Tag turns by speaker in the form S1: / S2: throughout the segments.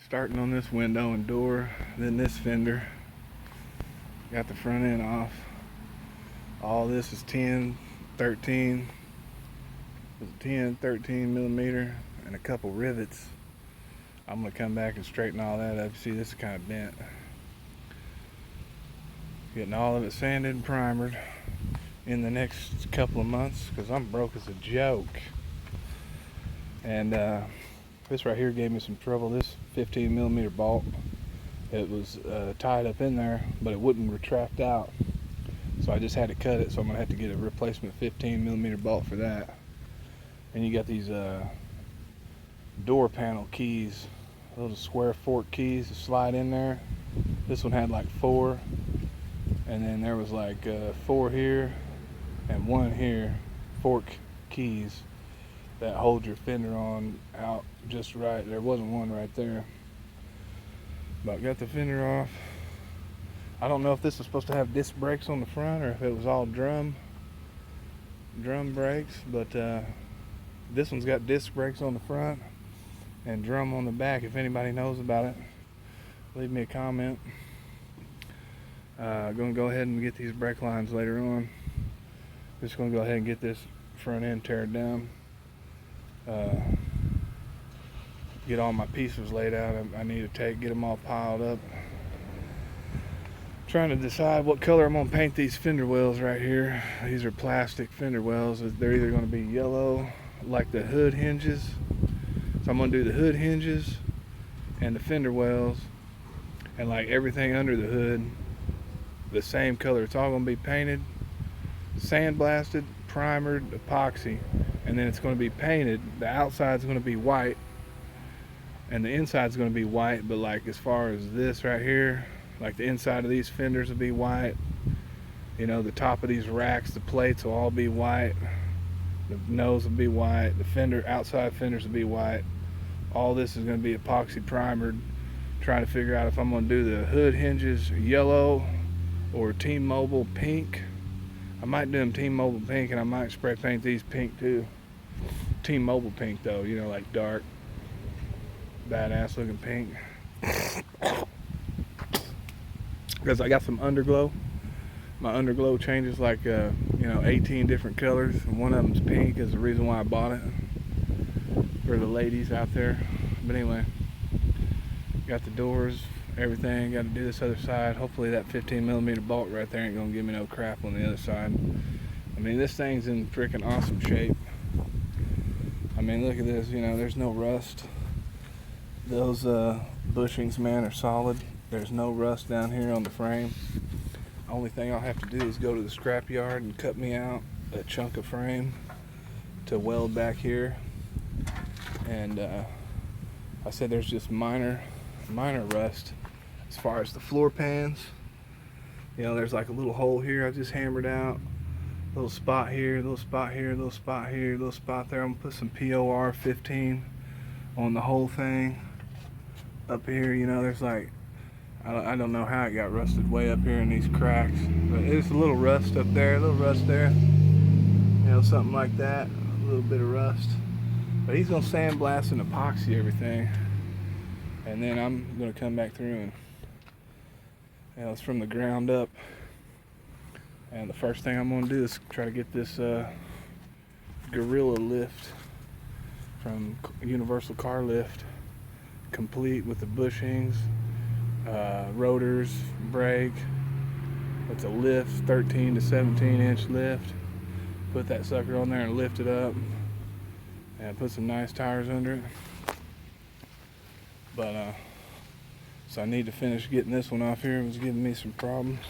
S1: Starting on this window and door, then this fender. Got the front end off. All this is 10, 13, 13 millimeter, and a couple rivets. I'm gonna come back and straighten all that up. See, this is kind of bent. Getting all of it sanded and primered in the next couple of months, because I'm broke as a joke. And this right here gave me some trouble. This 15 millimeter bolt, it was tied up in there, but it wouldn't retract out. So I just had to cut it, so I'm gonna have to get a replacement 15 millimeter bolt for that. And you got these door panel keys, little square fork keys to slide in there. This one had like 4, and then there was like 4 here and 1 here, fork keys that hold your fender on out just right. There wasn't one right there, but got the fender off. I don't know if this was supposed to have disc brakes on the front or if it was all drum brakes, but this one's got disc brakes on the front and drum on the back. If anybody knows about it, leave me a comment. Gonna go ahead and get these brake lines later on. Just gonna go ahead and get this front end teared down. Get all my pieces laid out. I need to get them all piled up. Trying to decide what color I'm gonna paint these fender wells right here. These are plastic fender wells. They're either gonna be yellow like the hood hinges. So I'm gonna do the hood hinges and the fender wells and like everything under the hood the same color. It's all gonna be painted, sandblasted, primered, epoxy, and then it's gonna be painted. The outside's gonna be white and the inside's gonna be white, but like as far as this right here, like the inside of these fenders will be white. You know, the top of these racks, the plates will all be white. The nose will be white. The outside fenders will be white. All this is going to be epoxy primered. Trying to figure out if I'm going to do the hood hinges yellow or T-Mobile pink. I might do them T-Mobile pink, and I might spray paint these pink too. T-Mobile pink though, you know, like dark, badass looking pink. Because I got some underglow. My underglow changes like 18 different colors, and one of them's pink is the reason why I bought it for the ladies out there. But anyway, got the doors, everything. Got to do this other side. Hopefully that 15 millimeter bolt right there ain't gonna give me no crap on the other side. I mean, this thing's in freaking awesome shape. I mean, look at this. You know, there's no rust. Those bushings, man, are solid. There's no rust down here on the frame. Only thing I'll have to do is go to the scrap yard and cut me out a chunk of frame to weld back here. And I said there's just minor rust as far as the floor pans. You know, there's like a little hole here I just hammered out. A little spot here, a little spot here, a little spot here, a little spot there. I'm gonna put some POR 15 on the whole thing. Up here, you know, there's like, I don't know how it got rusted way up here in these cracks, but there's a little rust up there, a little rust there, you know, something like that, a little bit of rust. But he's gonna sandblast and epoxy everything, and then I'm gonna come back through and, you know, it's from the ground up. And the first thing I'm gonna do is try to get this Gorilla lift from Universal Car Lift complete with the bushings, rotors, brake. It's a lift, 13 to 17 inch lift. Put that sucker on there and lift it up and put some nice tires under it. But so I need to finish getting this one off here. It was giving me some problems.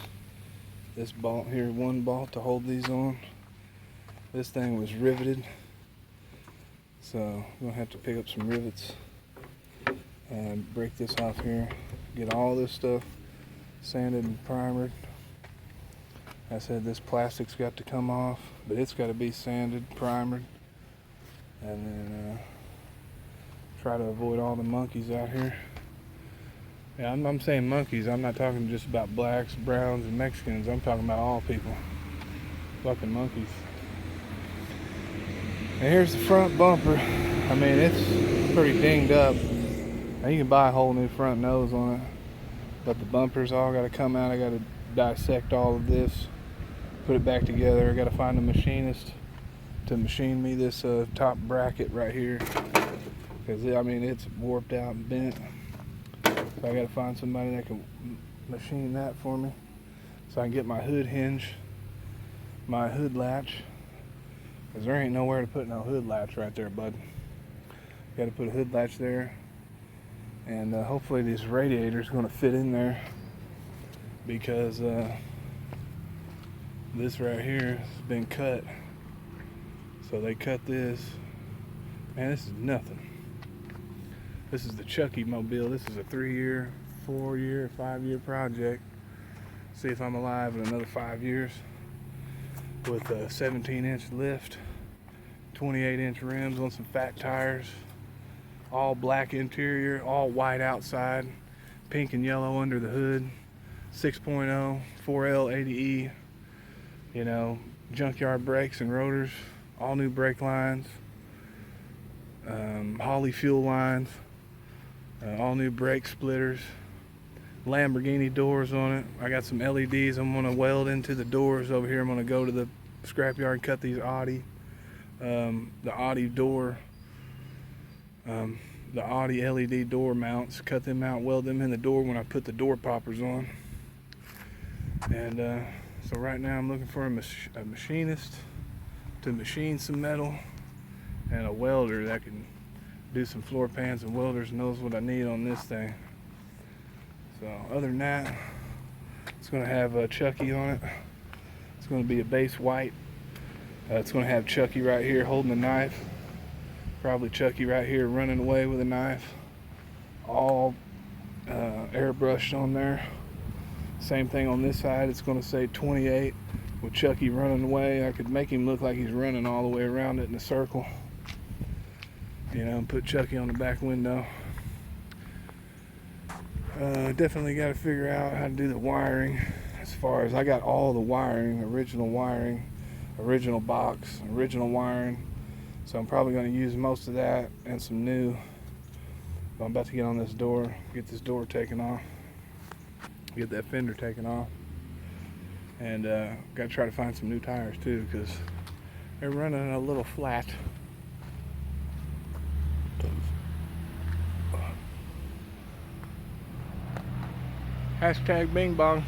S1: This bolt here, one bolt to hold these on. This thing was riveted, so I'm gonna have to pick up some rivets and break this off here. Get all this stuff sanded and primered. I said this plastic's got to come off, but it's got to be sanded, primered, and then try to avoid all the monkeys out here. Yeah, I'm saying monkeys. I'm not talking just about blacks, browns, and Mexicans. I'm talking about all people. Fucking monkeys. And here's the front bumper. I mean, it's pretty dinged up. Now you can buy a whole new front nose on it, but the bumpers all got to come out. I got to dissect all of this, put it back together. I got to find a machinist to machine me this top bracket right here, because I mean it's warped out and bent. So I got to find somebody that can machine that for me, so I can get my hood hinge, my hood latch, because there ain't nowhere to put no hood latch right there, bud. Got to put a hood latch there, and hopefully this radiator is going to fit in there, because this right here has been cut. So they cut this. Man, this is nothing. This is the Chucky mobile. This is a 3-year, 4-year, 5-year project. See if I'm alive in another 5 years. With a 17-inch lift, 28-inch rims on some fat tires, all black interior, all white outside, pink and yellow under the hood, 6.0, 4L 80E, you know, junkyard brakes and rotors, all new brake lines, Holley fuel lines, all new brake splitters, Lamborghini doors on it. I got some LEDs I'm going to weld into the doors over here. I'm going to go to the scrapyard and cut these Audi, the Audi door, the Audi LED door mounts, cut them out, weld them in the door when I put the door poppers on. And so right now I'm looking for a machinist to machine some metal, and a welder that can do some floor pans and welders, knows what I need on this thing. So other than that, it's going to have Chucky on it. It's going to be a base white. It's going to have Chucky right here holding a knife. Probably Chucky right here running away with a knife. All airbrushed on there. Same thing on this side. It's going to say 28 with Chucky running away. I could make him look like he's running all the way around it in a circle. You know, and put Chucky on the back window. Definitely got to figure out how to do the wiring. As far as I got all the wiring, original box, original wiring. So I'm probably going to use most of that and some new. But I'm about to get on this door, get this door taken off, get that fender taken off, and got to try to find some new tires too, because they're running a little flat. Hashtag Bing Bong.